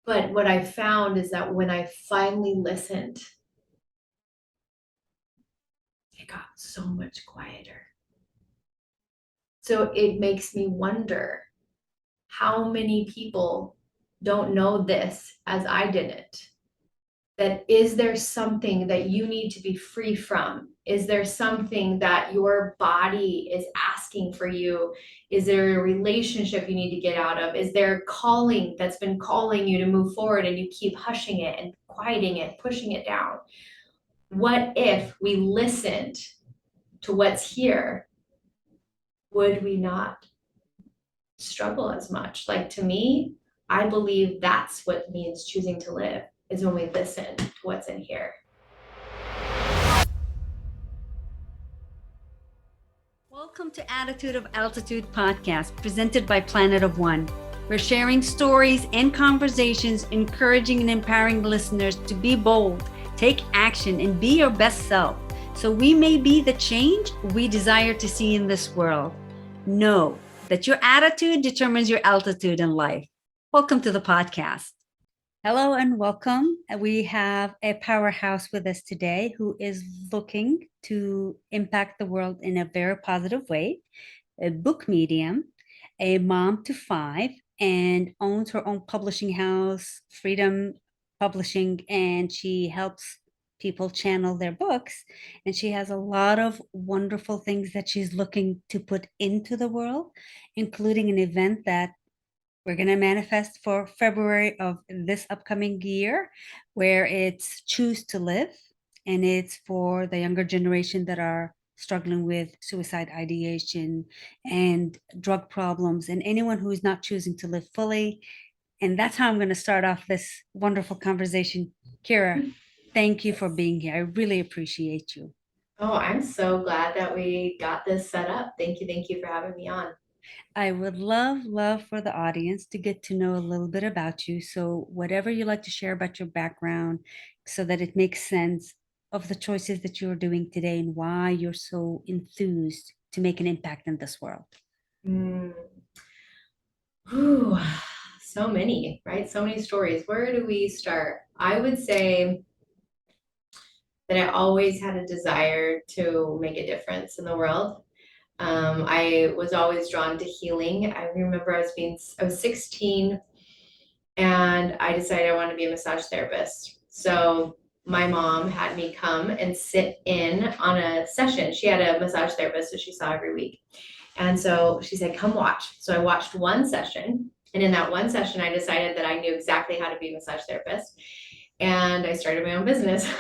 But what I found is that when I finally listened, it got so much quieter. So it makes me wonder how many people don't know this as I didn't. That is there something that you need to be free from? Is there something that your body is asking for you? Is there a relationship you need to get out of? Is there a calling that's been calling you to move forward and you keep hushing it and quieting it, pushing it down? What if we listened to what's here? Would we not struggle as much? Like to me, I believe that's what means choosing to live is when we listen to what's in here. Welcome to Attitude of Altitude podcast, presented by Planet of One. We're sharing stories and conversations, encouraging and empowering listeners to be bold, take action, and be your best self, so we may be the change we desire to see in this world. Know that your attitude determines your altitude in life. Welcome to the podcast. Hello and welcome. We have a powerhouse with us today who is looking to impact the world in a very positive way, a book medium, a mom to five, and owns her own publishing house, Freedom Publishing, and she helps people channel their books. And she has a lot of wonderful things that she's looking to put into the world, including an event that we're going to manifest for February of this upcoming year, where it's Choose to Live. And it's for the younger generation that are struggling with suicide ideation and drug problems, and anyone who is not choosing to live fully. And that's how I'm going to start off this wonderful conversation. Keira, thank you for being here. I really appreciate you. Oh, I'm so glad that we got this set up. Thank you for having me on. I would love for the audience to get to know a little bit about you. So, whatever you like to share about your background, so that it makes sense of the choices that you're doing today and why you're so enthused to make an impact in this world. Mm. Whew. So many, right? So many stories. Where do we start? I would say that I always had a desire to make a difference in the world. I was always drawn to healing. I remember I was 16 and I decided I wanted to be a massage therapist. So my mom had me come and sit in on a session. She had a massage therapist that she saw every week. And so she said, come watch. So I watched one session. And in that one session, I decided that I knew exactly how to be a massage therapist. And I started my own business.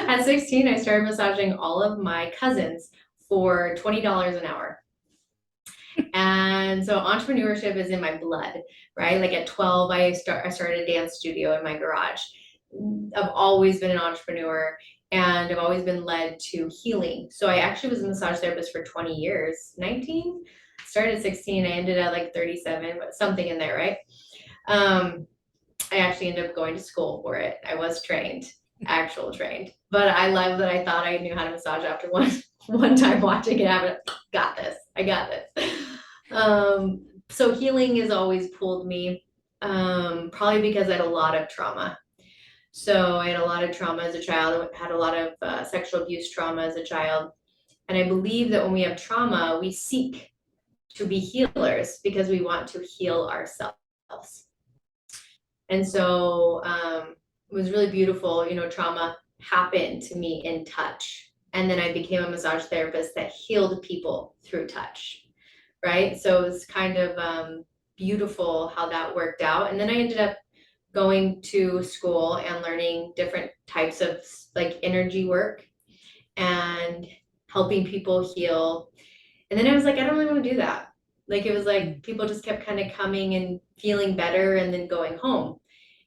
At 16, I started massaging all of my cousins for $20 an hour. And so entrepreneurship is in my blood, right? Like at 12, I started a dance studio in my garage. I've always been an entrepreneur and I've always been led to healing. So I actually was a massage therapist for 20 years, 19, started at 16, I ended at like 37, but something in there, right? Um, I actually ended up going to school for it. I was trained, actual trained, but I love that I thought I knew how to massage after one time watching it happen. Got this. I got this. So healing has always pulled me, probably because I had a lot of trauma. So I had a lot of trauma as a child. I had a lot of sexual abuse trauma as a child, and I believe that when we have trauma, we seek to be healers because we want to heal ourselves. And so it was really beautiful. Trauma happened to me in touch. And then I became a massage therapist that healed people through touch. Right. So it was kind of beautiful how that worked out. And then I ended up going to school and learning different types of like energy work and helping people heal. And then I was like, I don't really want to do that. Like it was like people just kept kind of coming and feeling better and then going home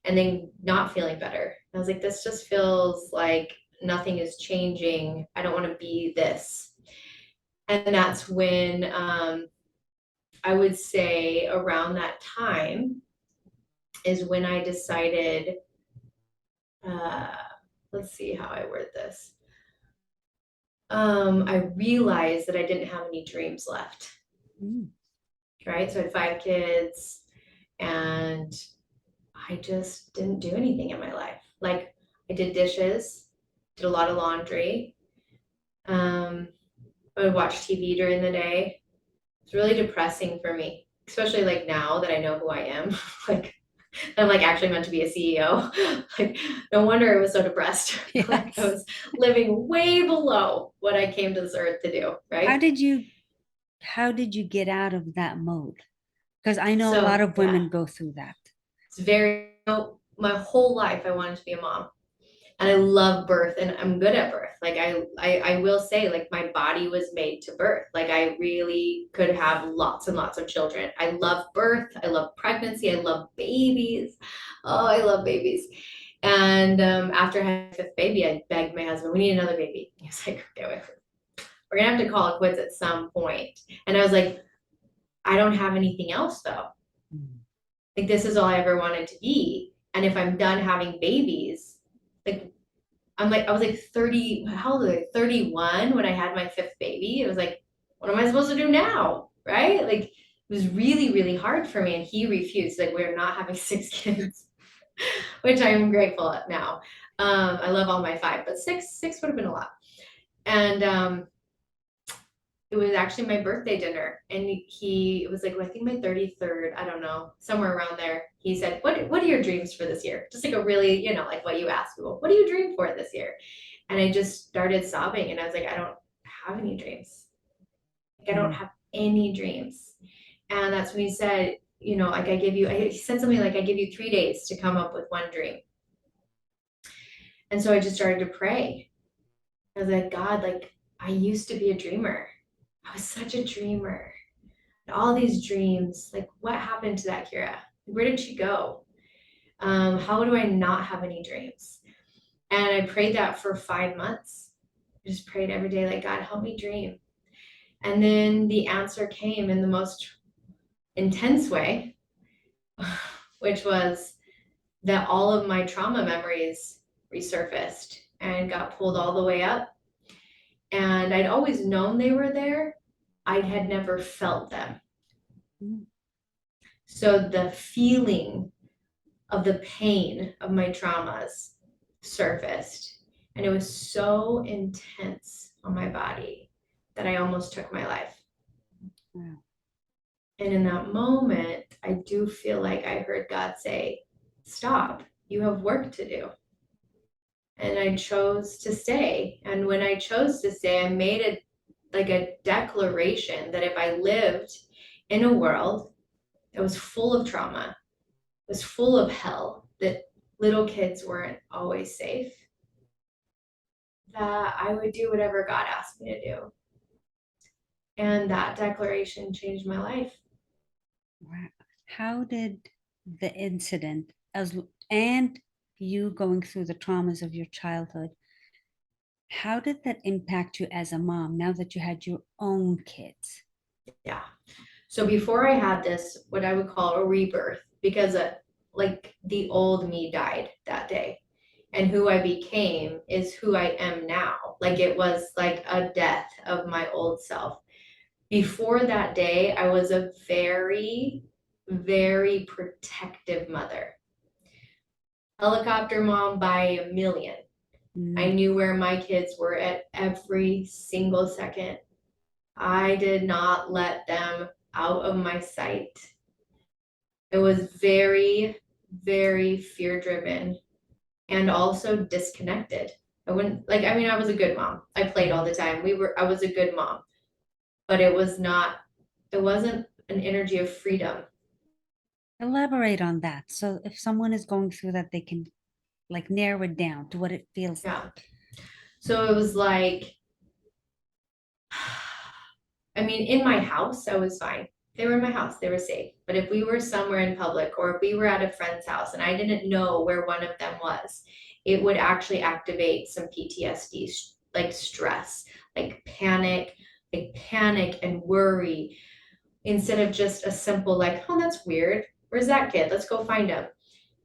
and then not feeling better. I was like, this just feels like nothing is changing. I don't want to be this. And that's when I would say around that time is when I decided, uh, let's see how I word this. I realized that I didn't have any dreams left. Right. So I had 5 kids and I just didn't do anything in my life. Like I did dishes, did a lot of laundry. Um, I would watch TV during the day. It's really depressing for me, especially like now that I know who I am. Like I'm like actually meant to be a CEO. Like no wonder I was so depressed. Like I Yes. was living way below what I came to this earth to do, How right? did you how did you get out of that mode? Because I know a lot So of yeah, women go through that. it's very my whole life I wanted to be a mom. And I love birth and I'm good at birth. Like I will say like my body was made to birth. Like I really could have lots and lots of children. I love birth. I love pregnancy. I love babies. Oh, I love babies. And after having my fifth baby, I begged my husband, we need another baby. He was like, okay, wait, we're gonna have to call it quits at some point. And I was like, I don't have anything else though. Mm. Like this is all I ever wanted to be. And if I'm done having babies, like I was like 30, how old was I? 31 when I had my fifth baby. It was like, what am I supposed to do now? Right? Like it was really, really hard for me. And he refused. Like, we're not having six kids, which I'm grateful at now. I love all my five, but six would have been a lot. And it was actually my birthday dinner. And it was like, I think my 33rd, I don't know, somewhere around there. He said, what are your dreams for this year? Just like a really, like what you ask people, what do you dream for this year? And I just started sobbing and I was like, I don't have any dreams. Like, I don't Mm. have any dreams. And that's when he said, like he said something like, I give you 3 days to come up with one dream. And so I just started to pray. I was like, God, like I used to be a dreamer. I was such a dreamer. All these dreams, like what happened to that, Keira? Where did she go? How do I not have any dreams? And I prayed that for 5 months. I just prayed every day, like, God, help me dream. And then the answer came in the most intense way, which was that all of my trauma memories resurfaced and got pulled all the way up. And I'd always known they were there, I had never felt them. Mm. So the feeling of the pain of my traumas surfaced. And it was so intense on my body that I almost took my life. Wow. And in that moment, I do feel like I heard God say, stop, you have work to do. And I chose to stay. And when I chose to stay, I made it like a declaration that if I lived in a world that was full of trauma, was full of hell, that little kids weren't always safe, that I would do whatever God asked me to do. And that declaration changed my life. Wow. How did the incident and you going through the traumas of your childhood, how did that impact you as a mom now that you had your own kids? Yeah. So before I had this, what I would call a rebirth, because like the old me died that day. And who I became is who I am now. Like it was like a death of my old self. Before that day, I was a very, very protective mother. Helicopter mom by a million. I Mm. knew where my kids were at every single second. I did not let them out of my sight. It was very, very fear driven and also disconnected. I wouldn't like, I mean, I was a good mom. I played all the time. I was a good mom, but it wasn't an energy of freedom. Elaborate on that. So if someone is going through that, they can like narrow it down to what it feels Yeah. like. So it was like, I mean, in my house, I was fine. They were in my house, they were safe. But if we were somewhere in public or if we were at a friend's house and I didn't know where one of them was, it would actually activate some PTSD, like stress, like panic and worry instead of just a simple, like, oh, that's weird. Where's that kid? Let's go find him.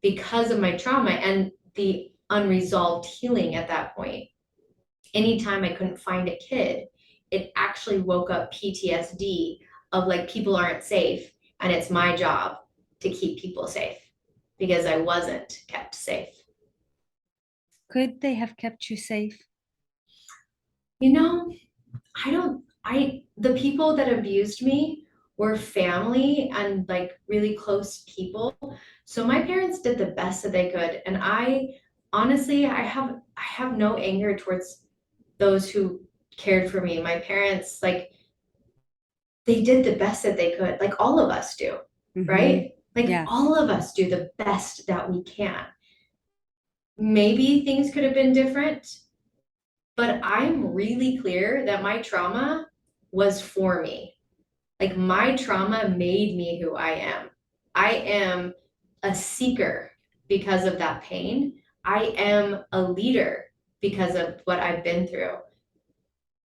Because of my trauma and the unresolved healing at that point, anytime I couldn't find a kid, it actually woke up PTSD of like people aren't safe and it's my job to keep people safe. because I wasn't kept safe. Could they have kept you safe? You know, the people that abused me were family and like really close people. So my parents did the best that they could. And honestly, I have no anger towards those who cared for me. My parents, like, they did the best that they could, like all of us do, Mm-hmm. right? Like Yes. all of us do the best that we can. Maybe things could have been different, but I'm really clear that my trauma was for me. Like my trauma made me who I am. I am a seeker because of that pain. I am a leader because of what I've been through.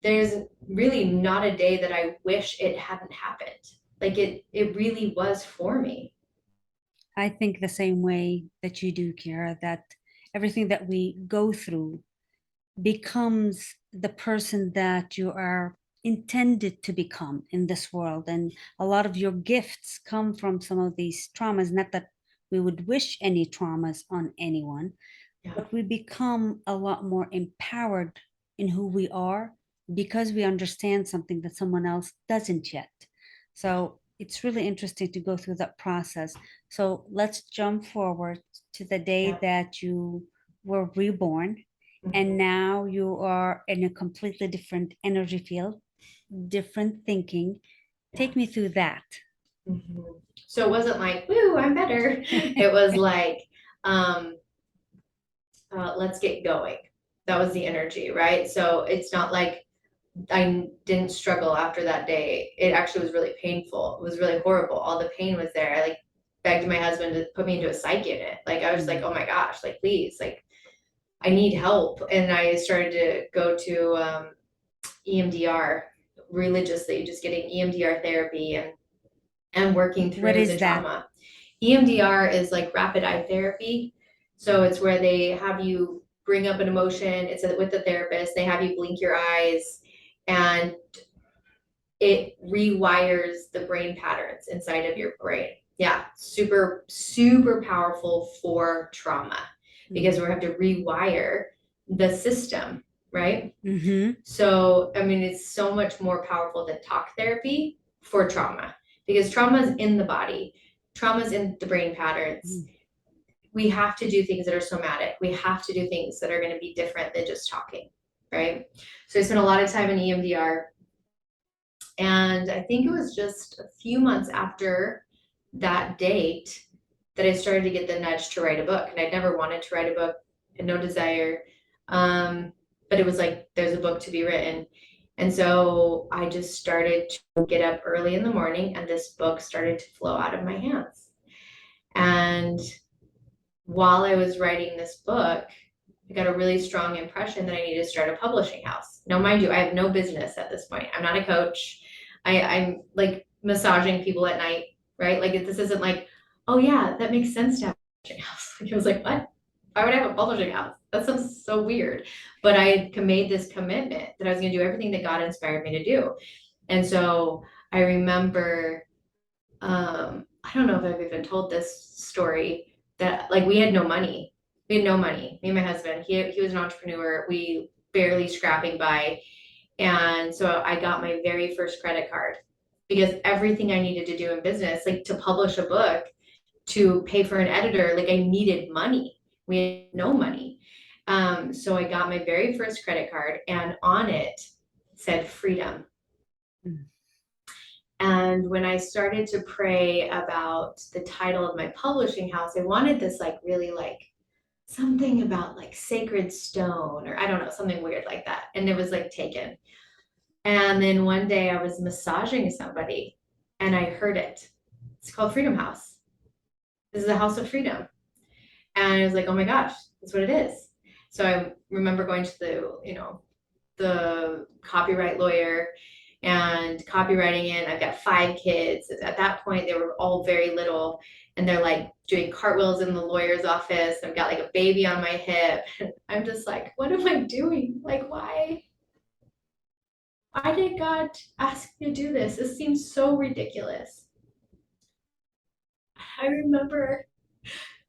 There's really not a day that I wish it hadn't happened. Like it really was for me. I think the same way that you do, Kira, that everything that we go through becomes the person that you are intended to become in this world. And a lot of your gifts come from some of these traumas. Not that we would wish any traumas on anyone, Yeah. but we become a lot more empowered in who we are because we understand something that someone else doesn't yet. So it's really interesting to go through that process. So let's jump forward to the day Yeah. that you were reborn, and Mhm. now you are in a completely different energy field, different thinking. Yeah. Take me through that. Mhm. So it wasn't like, woo, I'm better. It was like, um, let's get going. That was the energy, right? So it's not like I didn't struggle after that day. It actually was really painful. It was really horrible. All the pain was there. I like begged my husband to put me into a psych unit. Like I was like, Mm. oh my gosh, like please, like I need help. And I started to go to EMDR religiously, just getting EMDR therapy and working What through the is that? trauma. EMDR is like rapid eye therapy. So it's where they have you bring up an emotion. It's with the therapist. They have you blink your eyes and it rewires the brain patterns inside of your brain. Yeah, super, super powerful for trauma because Mm. we have to rewire the system, right? Mm-hmm. So, I mean, it's so much more powerful than talk therapy for trauma because trauma is in the body, trauma is in the brain patterns. Mm. We have to do things that are somatic. We have to do things that are going to be different than just talking, right? So, I spent a lot of time in EMDR. And I think it was just a few months after that date that I started to get the nudge to write a book. And I'd never wanted to write a book, and no desire. But it was like, there's a book to be written. And so I just started to get up early in the morning, and this book started to flow out of my hands. And while I was writing this book, I got a really strong impression that I needed to start a publishing house. Now, mind you, I have no business at this point. I'm not a coach. I'm like massaging people at night, right? Like this isn't like, oh yeah, that makes sense to have a publishing house. Like, I was like, what? Why would I have a publishing house? That sounds so weird. But I had made this commitment that I was going to do everything that God inspired me to do. And so I remember, I don't know if I've even told this story that like we had no money. We had no money. Me and my husband. He was an entrepreneur. We barely scrapping by. And so I got my very first credit card because everything I needed to do in business, like to publish a book, to pay for an editor, like I needed money. We had no money. So I got my very first credit card and on it said freedom. Mm. And when I started to pray about the title of my publishing house, I wanted this like really like something about like sacred stone or I don't know, something weird like that. And it was like taken. And then one day I was massaging somebody and I heard it. It's called Freedom House. This is a house of freedom. And I was like, oh my gosh, that's what it is. So I remember going to the copyright lawyer and copywriting it. I've got 5 kids. At that point, they were all very little and they're like doing cartwheels in the lawyer's office. I've got like a baby on my hip. I'm just like, what am I doing? Like, why? Why did God ask me to do this? This seems so ridiculous. I remember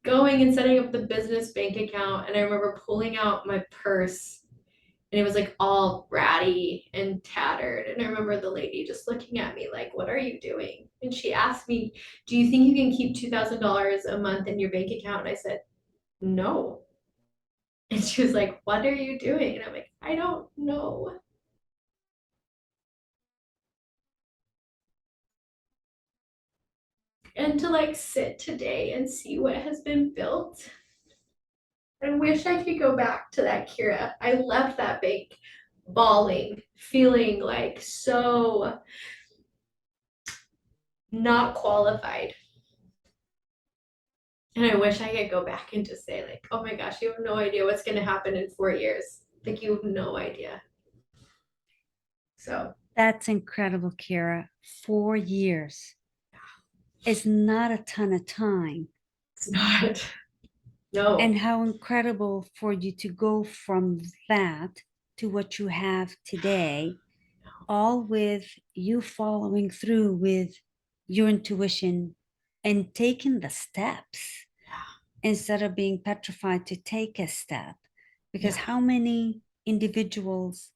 going and setting up the business bank account. And I remember pulling out my purse and it was like all ratty and tattered. And I remember the lady just looking at me like, what are you doing? And she asked me, do you think you can keep $2,000 a month in your bank account? And I said, no. And she was like, what are you doing? And I'm like, I don't know. And to like sit today and see what has been built. I wish I could go back to that Keira. I left that bank bawling, feeling like so not qualified. And I wish I could go back and just say, like, oh my gosh, you have no idea what's going to happen in 4 years. Like, you have no idea. So That's incredible, Keira. 4 years is not a ton of time. it's not, no. And how incredible for you to go from that to what you have today, all with you following through with your intuition and taking the steps instead of being petrified to take a step. Because Yeah. how many individuals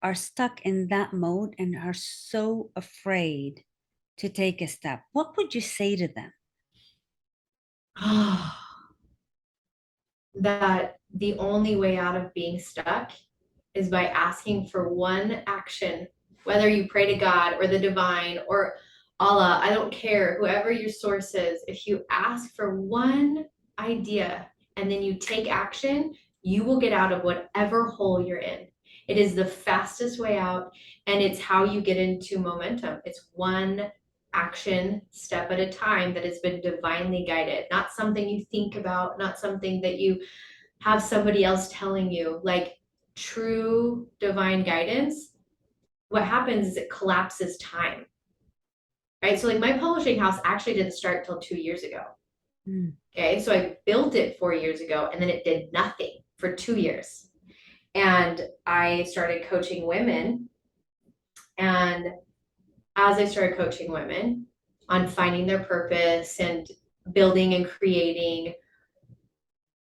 are stuck in that mode and are so afraid to take a step? What would you say to them? That the only way out of being stuck is by asking for one action, whether you pray to God or the divine or Allah, I don't care, whoever your source is, if you ask for one idea and then you take action, you will get out of whatever hole you're in. It is the fastest way out and it's how you get into momentum. It's one action step at a time that has been divinely guided, not something you think about, not something that you have somebody else telling you. Like true divine guidance, what happens is it collapses time, right? So like my publishing house actually didn't start till 2 years ago. Okay, so I built it 4 years ago and then it did nothing for 2 years. And I started coaching women. And as I started coaching women on finding their purpose and building and creating,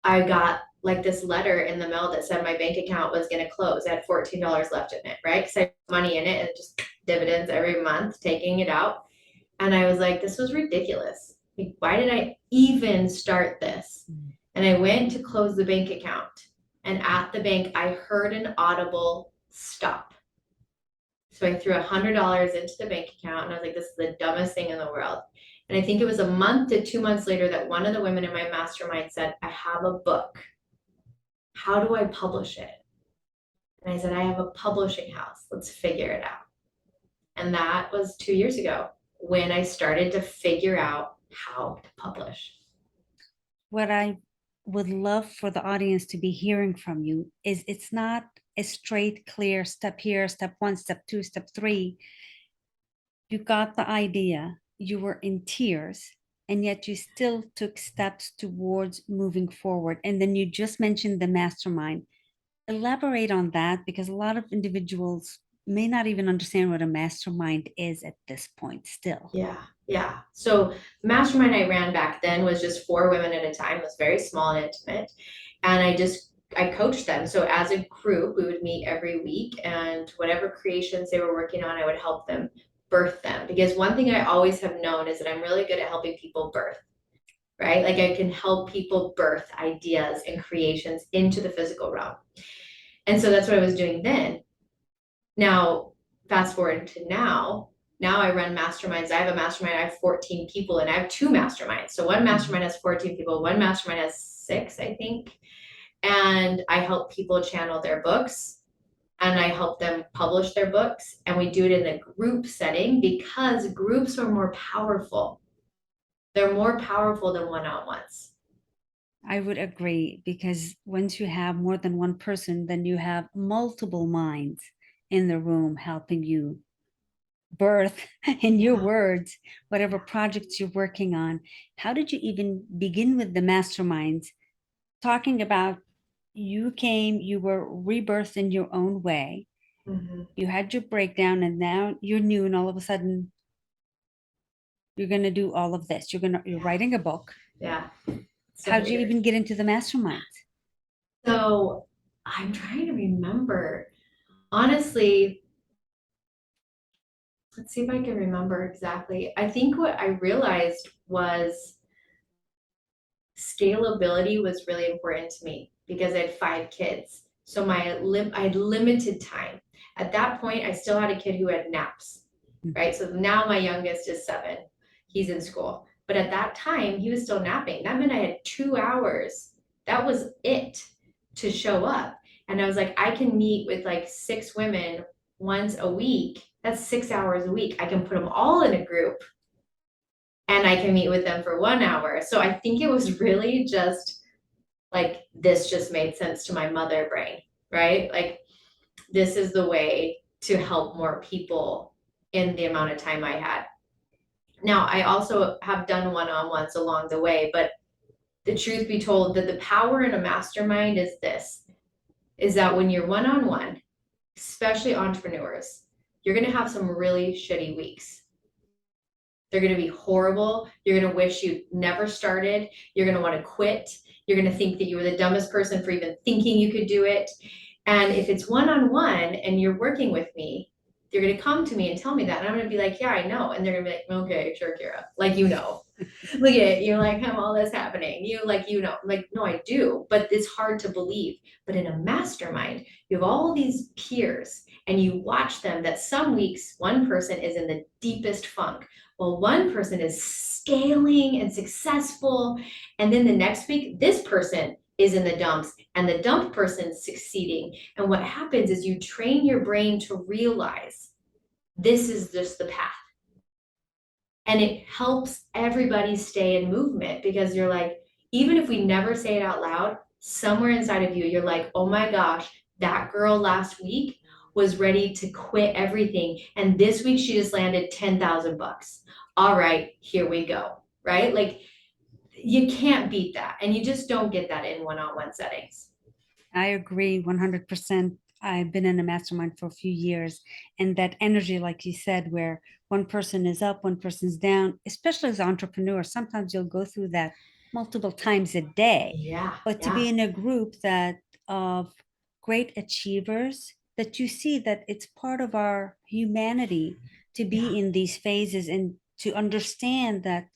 I got like this letter in the mail that said my bank account was going to close. I had $14 left in it, right? Because I had money in it and just dividends every month, taking it out. And I was like, this was ridiculous. Like, why did I even start this? And I went to close the bank account. And at the bank, I heard an audible stop. So I threw $100 into the bank account and I was like, this is the dumbest thing in the world. And I think it was a month to 2 months later that one of the women in my mastermind said, I have a book. How do I publish it? And I said, I have a publishing house. Let's figure it out. And that was 2 years ago when I started to figure out how to publish. What I would love for the audience to be hearing from you is it's not a straight, clear step here, step one, step two, step three. You got the idea, you were in tears, and yet you still took steps towards moving forward. And then you just mentioned the mastermind. Elaborate on that because a lot of individuals may not even understand what a mastermind is at this point still. Yeah. So the mastermind I ran back then was just 4 women at a time. It was very small and intimate. And I coached them. So as a group, we would meet every week and whatever creations they were working on, I would help them birth them. Because one thing I always have known is that I'm really good at helping people birth, right? Like I can help people birth ideas and creations into the physical realm. And so that's what I was doing then. Now, fast forward to now I run masterminds. I have a mastermind, I have 14 people, and I have 2 masterminds. So one mastermind has 14 people, one mastermind has 6, I think. And I help people channel their books and I help them publish their books. And we do it in a group setting because groups are more powerful. They're more powerful than one-on-ones. I would agree because once you have more than one person, then you have multiple minds in the room helping you birth, in your words, whatever projects you're working on. How did you even begin with the masterminds? Talking about you came, you were rebirthed in your own way. Mm-hmm. You had your breakdown and now you're new and all of a sudden you're going to do all of this. You're writing a book. Yeah. So How many did you years. even get into the mastermind? So I'm trying to remember. Honestly, let's see if I can remember exactly. I think what I realized was scalability was really important to me because I had 5 kids. So I had limited time. At that point, I still had a kid who had naps, right? So now my youngest is 7. He's in school. But at that time, he was still napping. That meant I had 2 hours. That was it to show up. And I was like, I can meet with like 6 women once a week. That's 6 hours a week. I can put them all in a group and I can meet with them for 1 hour. So I think it was really just like this just made sense to my mother brain, right? Like this is the way to help more people in the amount of time I had. Now, I also have done one-on-ones along the way, but the truth be told, that the power in a mastermind is this, is that when you're one-on-one, especially entrepreneurs, you're going to have some really shitty weeks. They're going to be horrible. You're going to wish you never started. You're going to want to quit. You're going to think that you were the dumbest person for even thinking you could do it. And if it's one-on-one and you're working with me, you're going to come to me and tell me that. And I'm going to be like, yeah, I know. And they're going to be like, okay, sure, Keira. Like, you know, look at it. You're like, all this happening. I'm like, no, I do. But it's hard to believe. But in a mastermind, you have all these peers and you watch them that some weeks one person is in the deepest funk. Well, one person is scaling and successful. And then the next week, this person is in the dumps and the dump person's succeeding. And what happens is you train your brain to realize this is just the path. And it helps everybody stay in movement because you're like, even if we never say it out loud, somewhere inside of you, you're like, oh my gosh, that girl last week was ready to quit everything. And this week she just landed 10,000 bucks. All right, here we go. Right? Like you can't beat that. And you just don't get that in one-on-one settings. I agree 100%. I've been in a mastermind for a few years, and that energy, like you said, where one person is up, one person's down, especially as entrepreneurs, sometimes you'll go through that multiple times a day. Yeah, But to be yeah. in a group that of great achievers, that you see that it's part of our humanity to be Yeah. in these phases and to understand that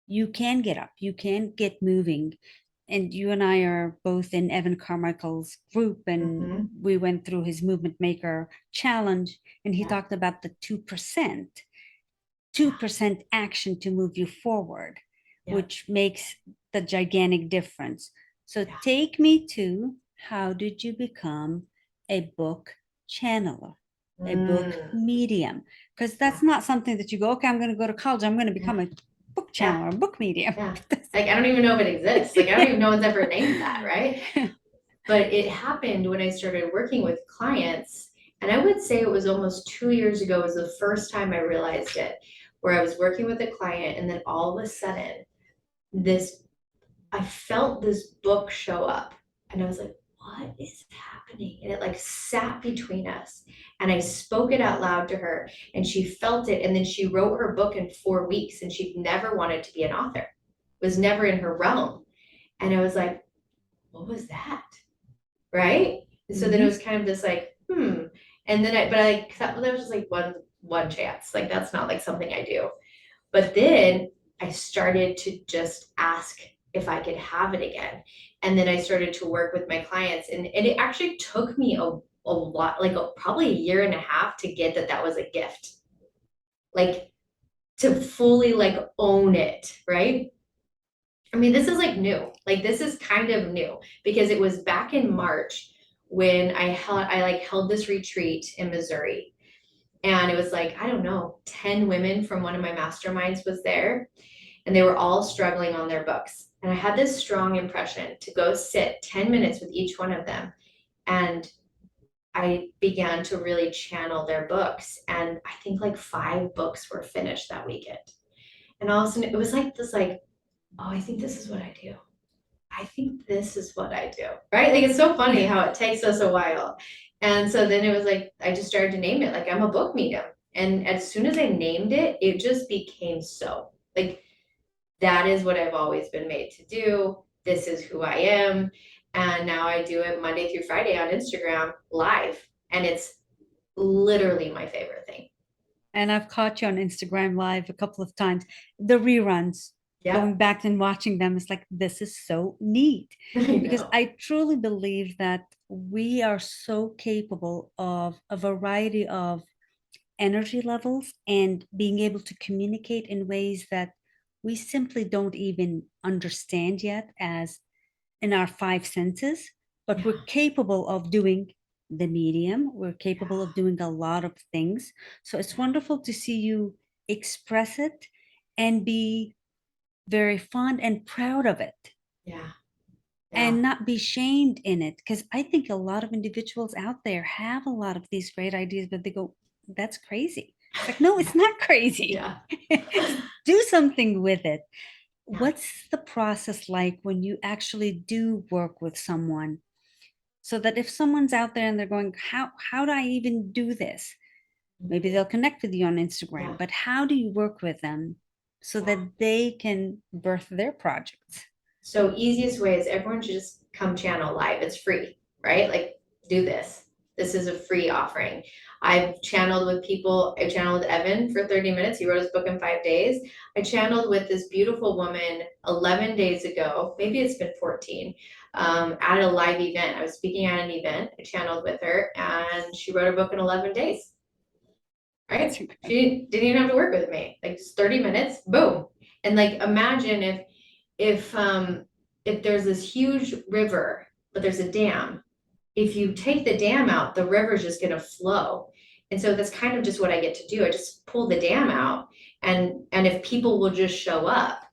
you can get up, you can get moving. And you and I are both in Evan Carmichael's group, and Mm-hmm. we went through his Movement Maker challenge, and he Yeah. talked about the 2%, Yeah. 2% action to move you forward, Yeah. which makes the gigantic difference. So Yeah. take me to, how did you become a book channeler, a book Mm. medium? Because Yeah. that's not something that you go, okay, I'm going to go to college, I'm going to Yeah. become a book Yeah. channeler, a book medium. Yeah. Like I don't even know if it exists. Like I don't even know one's ever named that, right? But it happened when I started working with clients. And I would say it was almost 2 years ago was the first time I realized it, where I was working with a client and then all of a sudden this I felt this book show up and I was like, what is happening? And it like sat between us and I spoke it out loud to her and she felt it. And then she wrote her book in 4 weeks and she'd never wanted to be an author, it was never in her realm. And I was like, what was that? Right. And so then it was kind of this like, And then that was just like one chance. Like that's not like something I do. But then I started to just ask if I could have it again. And then I started to work with my clients. And it actually took me a lot, like probably a year and a half to get that was a gift. Like to fully like own it, right? I mean, this is like new. Like this is kind of new because it was back in March when I held this retreat in Missouri. And it was like, I don't know, 10 women from one of my masterminds was there and they were all struggling on their books. And I had this strong impression to go sit 10 minutes with each one of them. And I began to really channel their books. And I think like 5 books were finished that weekend. And all of a sudden it was like this, like, oh, I think this is what I do. I think this is what I do, right? Like it's so funny how it takes us a while. And so then it was like, I just started to name it, like I'm a book medium. And as soon as I named it, it just became so like, that is what I've always been made to do. this is who I am. And now I do it Monday through Friday on Instagram live. And it's literally my favorite thing. And I've caught you on Instagram Live a couple of times. The reruns, going Yep. back and watching them is like, this is so neat. I Because know. I truly believe that we are so capable of a variety of energy levels and being able to communicate in ways that we simply don't even understand yet as in our five senses, but Yeah. we're capable of doing the medium. We're capable of Yeah. doing a lot of things. So it's Yeah. wonderful to see you express it and be very fond and proud of it Yeah. Yeah. and not be shamed in it. Because I think a lot of individuals out there have a lot of these great ideas, but they go, that's crazy. It's like, no, it's not crazy. Yeah. Do something with it. Yeah. What's the process like when you actually do work with someone? So that if someone's out there and they're going, how do I even do this? Maybe they'll connect with you on Instagram, Yeah. but how do you work with them so Yeah. that they can birth their projects? So easiest way is everyone should just come channel live. It's free, right? Like do this. This is a free offering. I've channeled with people. I channeled with Evan for 30 minutes. He wrote his book in 5 days. I channeled with this beautiful woman 11 days ago. Maybe it's been 14. At a live event. I was speaking at an event. I channeled with her and she wrote a book in 11 days. That's Right? incredible. She didn't even have to work with me. Like just 30 minutes, boom. And like imagine if if there's this huge river, but there's a dam. If you take the dam out, the river's just gonna flow. And so that's kind of just what I get to do. I just pull the dam out and if people will just show up,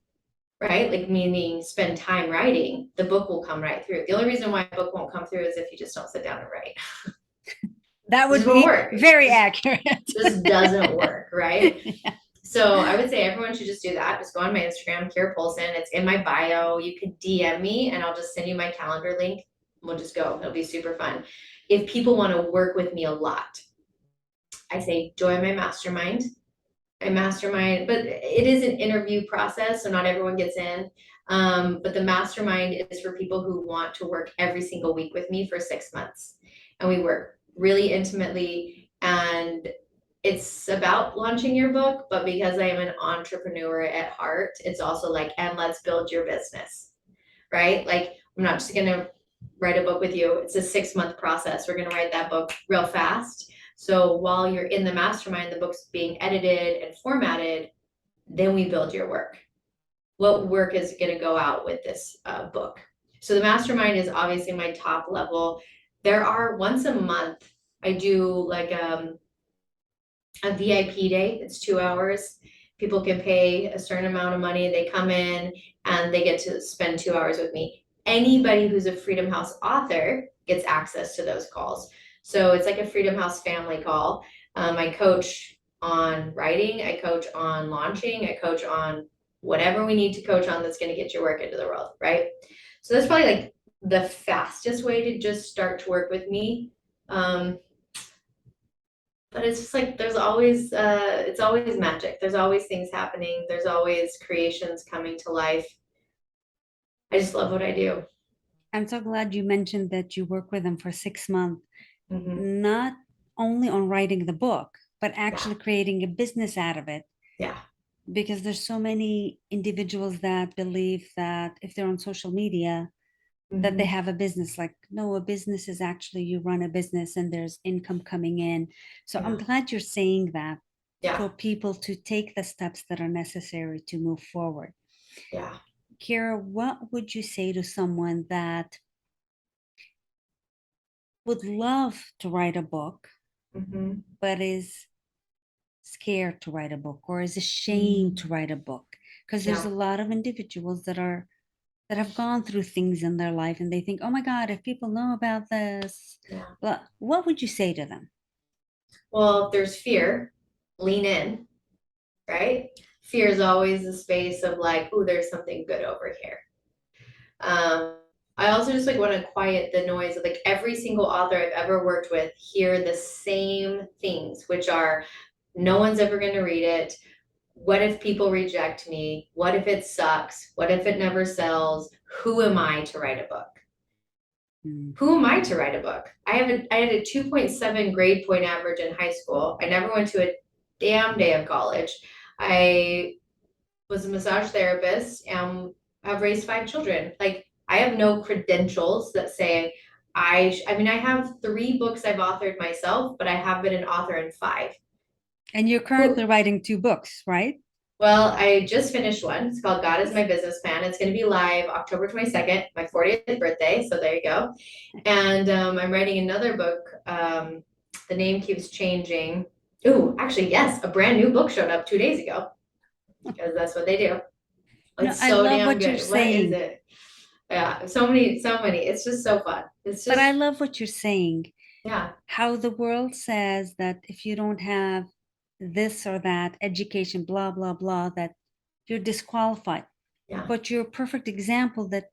right? Like meaning spend time writing, the book will come right through. The only reason why a book won't come through is if you just don't sit down and write. That It just would won't be work. very Just accurate. just doesn't work, right? Yeah. So I would say everyone should just do that. Just go on my Instagram, Keira Pulse. It's in my bio. You can DM me and I'll just send you my calendar link. We'll just go. It'll be super fun. If people want to work with me a lot, I say join my mastermind. My mastermind, but it is an interview process, so not everyone gets in. But the mastermind is for people who want to work every single week with me for 6 months. And we work really intimately and it's about launching your book, but because I am an entrepreneur at heart, it's also like, and let's build your business, right? Like, I'm not just gonna write a book with you. It's a 6 month process. We're gonna write that book real fast. So while you're in the mastermind, the book's being edited and formatted, then we build your work. What work is gonna go out with this book? So the mastermind is obviously my top level. There are once a month, I do like a VIP day. It's 2 hours. People can pay a certain amount of money. They come in and they get to spend 2 hours with me. Anybody who's a Freedom House author gets access to those calls. So it's like a Freedom House family call. I coach on writing, I coach on launching, I coach on whatever we need to coach on that's going to get your work into the world, right? So that's probably like the fastest way to just start to work with me. But it's just like there's always it's always magic. There's always things happening. There's always creations coming to life. I just love what I do. I'm so glad you mentioned that you work with them for 6 months, Hmm. not only on writing the book, but Yeah, actually creating a business out of it. yeah. Because there's so many individuals that believe that if they're on social media, that they Hmm. have a business. Like, no, a business is actually you run a business and there's income coming in. So I'm Yeah, glad you're saying that yeah, for people to take the steps that are necessary to move forward. yeah. Kira, what would you say to someone that would love to write a book, Hmm. but is scared to write a book or is ashamed to write a book? Because there's a Yeah, lot of individuals that have gone through things in their life and they think, oh my God, if people know about this, yeah. but what would you say to them? Well, if there's fear, lean in, right? Fear is always the space of like, oh, there's something good over here. Um, I also just like want to quiet the noise of like every single author I've ever worked with hear the same things, which are no one's ever going to read it. What if people reject me? What if it sucks? What if it never sells? who am I to write a book? Mm. Who am I to write a book? I had a 2.7 grade point average in high school. I never went to a damn day of college. I was a massage therapist and I've raised 5 children. Like, I have no credentials that say I mean, I have 3 books I've authored myself, but I have been an author in 5. And you're currently writing 2 books, right? Well, I just finished one. It's called God is My Business Plan. It's going to be live October 22nd, my 40th birthday. So there you go. And I'm writing another book. The name keeps changing. Ooh, actually, yes, a brand new book showed up 2 days ago because that's what they do. No, It's I so love damn what you're good. What is saying. it? Yeah, so many, so many. It's just so fun. It's But I just, love what you're saying. yeah, How the world says that if you don't have this or that education, blah, blah, blah, that you're disqualified. yeah, But you're a perfect example that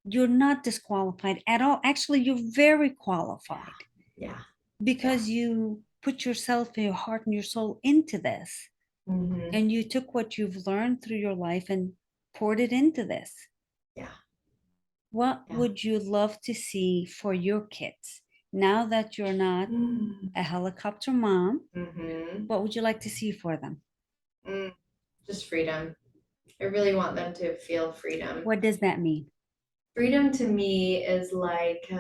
you're not disqualified at all. Actually, you're very qualified yeah, yeah. because you put yourself and your heart and your soul into this. Hmm. And you took what you've learned through your life and poured it into this. Yeah, What yeah. would you love to see for your kids now that you're not Mm-hmm. a helicopter mom? Mm-hmm. What would you like to see for them? Just freedom. I really want them to feel freedom. What does that mean? Freedom to me is like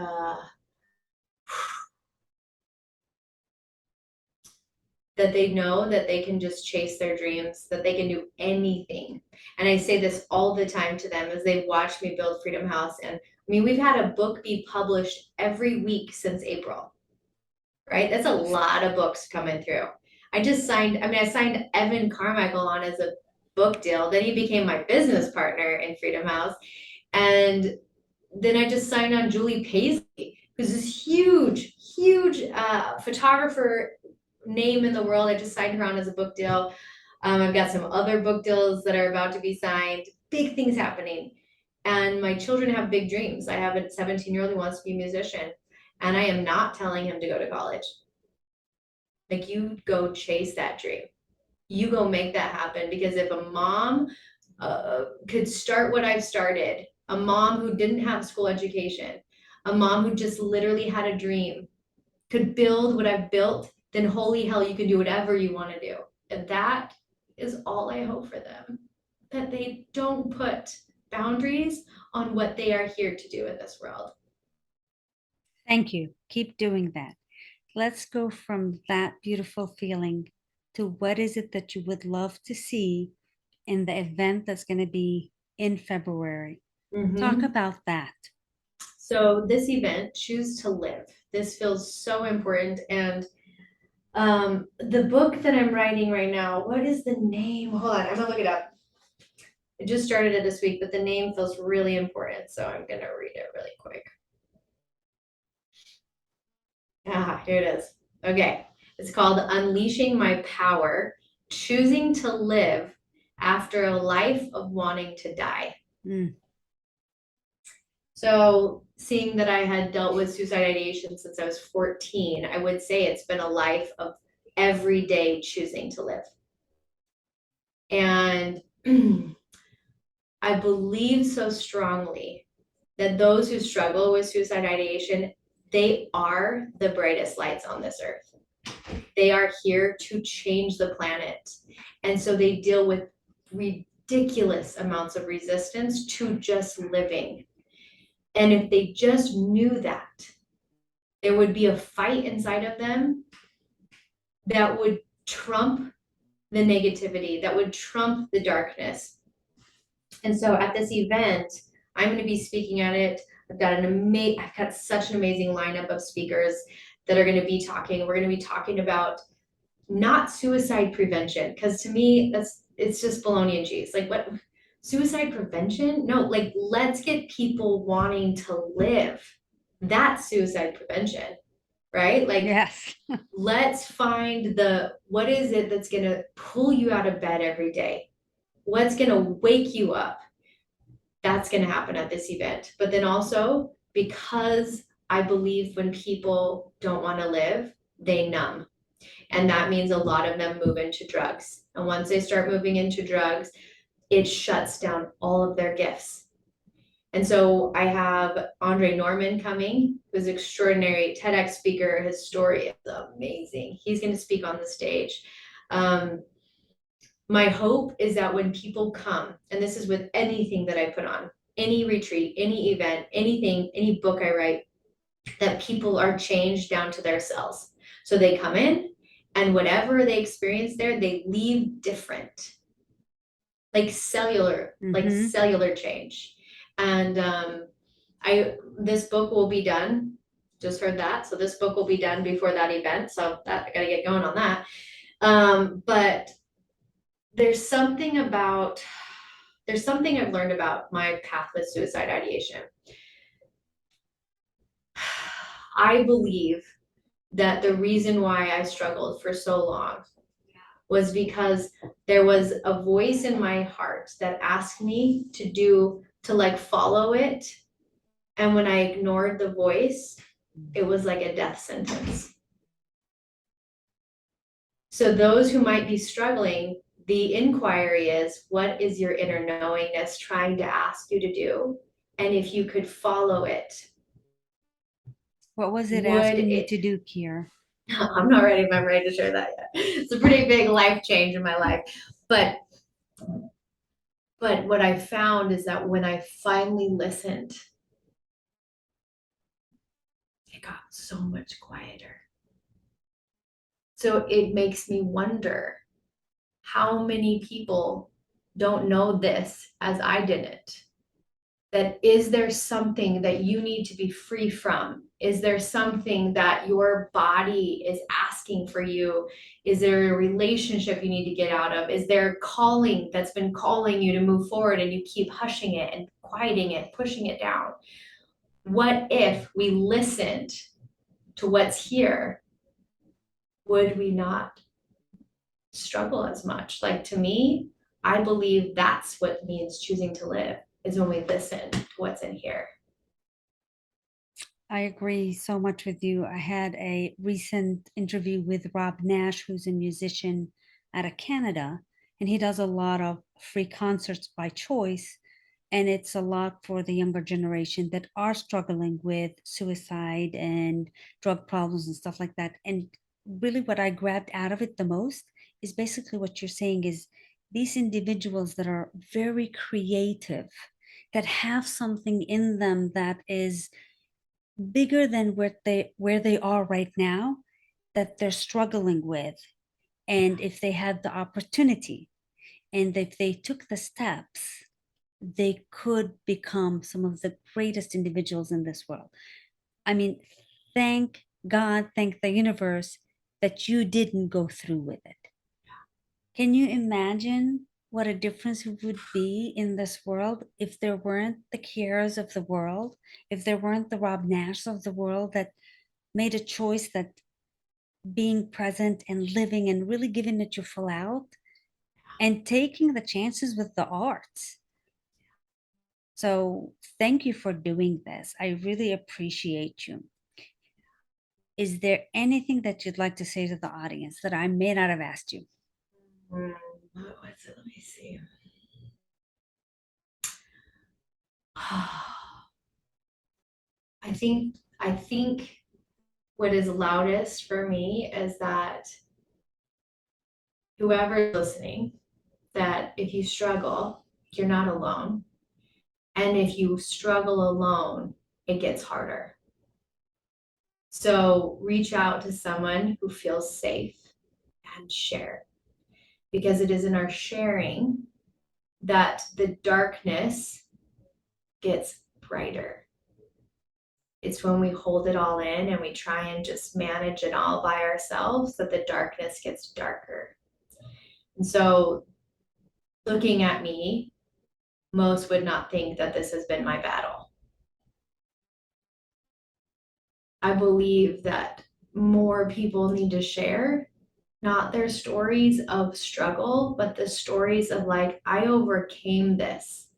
that they know that they can just chase their dreams, that they can do anything. And I say this all the time to them as they watch me build Freedom House. And I mean, we've had a book be published every week since April, right? That's a lot of books coming through. I signed Evan Carmichael on as a book deal. Then he became my business partner in Freedom House. And then I just signed on Julie Paisley, who's this huge, huge photographer name in the world. I just signed her on as a book deal. I've got some other book deals that are about to be signed. Big things happening. And my children have big dreams. I have a 17-year-old who wants to be a musician, and I am not telling him to go to college. Like, you go chase that dream. You go make that happen, because if a mom could start what I've started, a mom who didn't have school education, a mom who just literally had a dream, could build what I've built, then holy hell, you can do whatever you want to do. And that is all I hope for them, that they don't put boundaries on what they are here to do in this world. Thank you. Keep doing that. Let's go from that beautiful feeling to what is it that you would love to see in the event that's going to be in February. Talk about that. So this event, Choose to Live, this feels so important. And the book that I'm writing right now, what is the name? Hold on, I'm gonna look it up. I just started it this week, but the name feels really important, so I'm gonna read it really quick. Here it is. Okay, it's called Unleashing My Power, Choosing to Live After a Life of Wanting to Die. Mm. So, seeing that I had dealt with suicide ideation since I was 14, I would say it's been a life of every day choosing to live. And I believe so strongly that those who struggle with suicide ideation, they are the brightest lights on this earth. They are here to change the planet. And so they deal with ridiculous amounts of resistance to just living. And if they just knew that, there would be a fight inside of them that would trump the negativity, that would trump the darkness. And so at this event, I'm going to be speaking at it. I've got such an amazing lineup of speakers that are going to be talking. We're going to be talking about not suicide prevention, because to me, it's just bologna and cheese. Like, what? Suicide prevention? No, like, let's get people wanting to live. That's suicide prevention, right? Like, Yes. let's find what is it that's going to pull you out of bed every day? What's going to wake you up? That's going to happen at this event. But then also, because I believe when people don't want to live, they numb. And that means a lot of them move into drugs. And once they start moving into drugs, it shuts down all of their gifts. And so I have Andre Norman coming, who's an extraordinary TEDx speaker. His story is amazing. He's going to speak on the stage. My hope is that when people come, and this is with anything that I put on, any retreat, any event, anything, any book I write, that people are changed down to their cells. So they come in, and whatever they experience there, they leave different, like cellular change. And this book will be done. Just heard that. So this book will be done before that event. So that I got to get going on that. But there's something I've learned about my path with suicide ideation. I believe that the reason why I struggled for so long was because there was a voice in my heart that asked me to like follow it. And when I ignored the voice, it was like a death sentence. So those who might be struggling, the inquiry is, what is your inner knowingness trying to ask you to do? And if you could follow it, What was it would asking you it, to do, Keira? I'm not ready if I'm ready to share that yet. It's a pretty big life change in my life. But what I found is that when I finally listened, it got so much quieter. So it makes me wonder how many people don't know this as I didn't. That is there something that you need to be free from? Is there something that your body is asking for you? Is there a relationship you need to get out of? Is there a calling that's been calling you to move forward and you keep hushing it and quieting it, pushing it down? What if we listened to what's here? Would we not struggle as much? Like, to me, I believe that's what means choosing to live, is when we listen to what's in here. I agree so much with you. I had a recent interview with Rob Nash, who's a musician out of Canada, and he does a lot of free concerts by choice. And it's a lot for the younger generation that are struggling with suicide and drug problems and stuff like that. And really, what I grabbed out of it the most is basically what you're saying is these individuals that are very creative, that have something in them that is bigger than where they are right now, that they're struggling with. And if they had the opportunity and if they took the steps, they could become some of the greatest individuals in this world. I mean, thank God, thank the universe that you didn't go through with it. Can you imagine what a difference it would be in this world if there weren't the Keiras of the world, if there weren't the Rob Nash of the world that made a choice that being present and living and really giving it your full out and taking the chances with the arts. So thank you for doing this. I really appreciate you. Is there anything that you'd like to say to the audience that I may not have asked you? What's it? Let me see. I think what is loudest for me is that whoever's listening, that if you struggle, you're not alone. And if you struggle alone, it gets harder. So reach out to someone who feels safe and share, because it is in our sharing that the darkness gets brighter. It's when we hold it all in and we try and just manage it all by ourselves that the darkness gets darker. And so, looking at me, most would not think that this has been my battle. I believe that more people need to share, not their stories of struggle, but the stories of, like, I overcame this.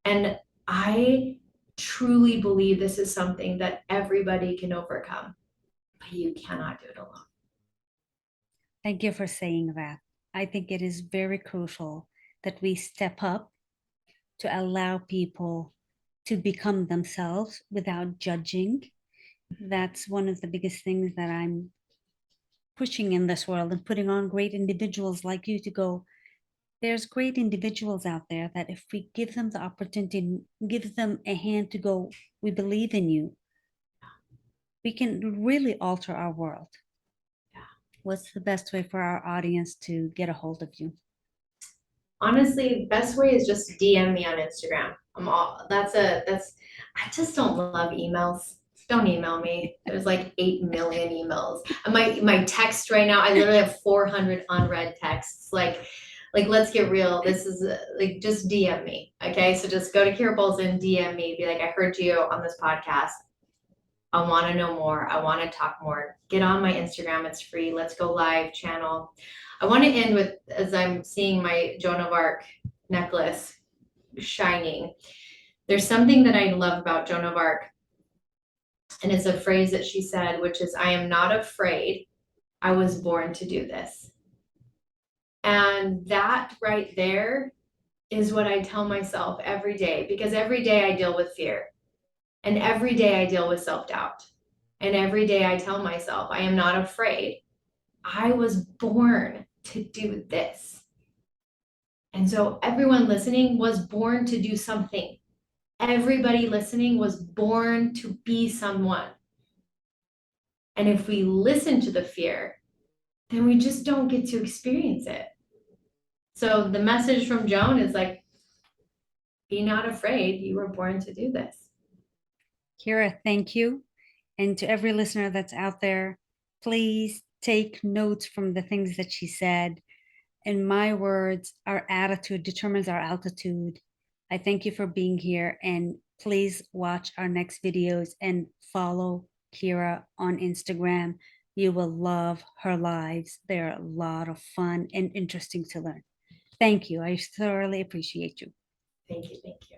And I truly believe this is something that everybody can overcome, but you cannot do it alone. Thank you for saying that. I think it is very crucial that we step up to allow people to become themselves without judging. That's one of the biggest things that I'm pushing in this world, and putting on great individuals like you to go, there's great individuals out there that if we give them the opportunity, give them a hand to go, we believe in you, we can really alter our world. Yeah. What's the best way for our audience to get a hold of you? Honestly, best way is just DM me on Instagram. I just don't love emails. Don't email me. There's like 8 million emails. And my text right now, I literally have 400 unread texts. Like let's get real. This is like just DM me. Okay? So just go to Keira Pulse and DM me. Be like, I heard you on this podcast. I want to know more. I want to talk more. Get on my Instagram. It's free. Let's go live channel. I want to end with, as I'm seeing my Joan of Arc necklace shining. There's something that I love about Joan of Arc, and it's a phrase that she said, which is, I am not afraid. I was born to do this. And that right there is what I tell myself every day, because every day I deal with fear, and every day I deal with self-doubt. And every day I tell myself, I am not afraid. I was born to do this. And so everyone listening was born to do something. Everybody listening was born to be someone. And if we listen to the fear, then we just don't get to experience it. So the message from Joan is like, be not afraid. You were born to do this. Keira, thank you. And to every listener that's out there, please take notes from the things that she said. In my words, our attitude determines our altitude. I thank you for being here, and please watch our next videos and follow Keira on Instagram. You will love her lives. They're a lot of fun and interesting to learn. Thank you. I thoroughly appreciate you. Thank you. Thank you.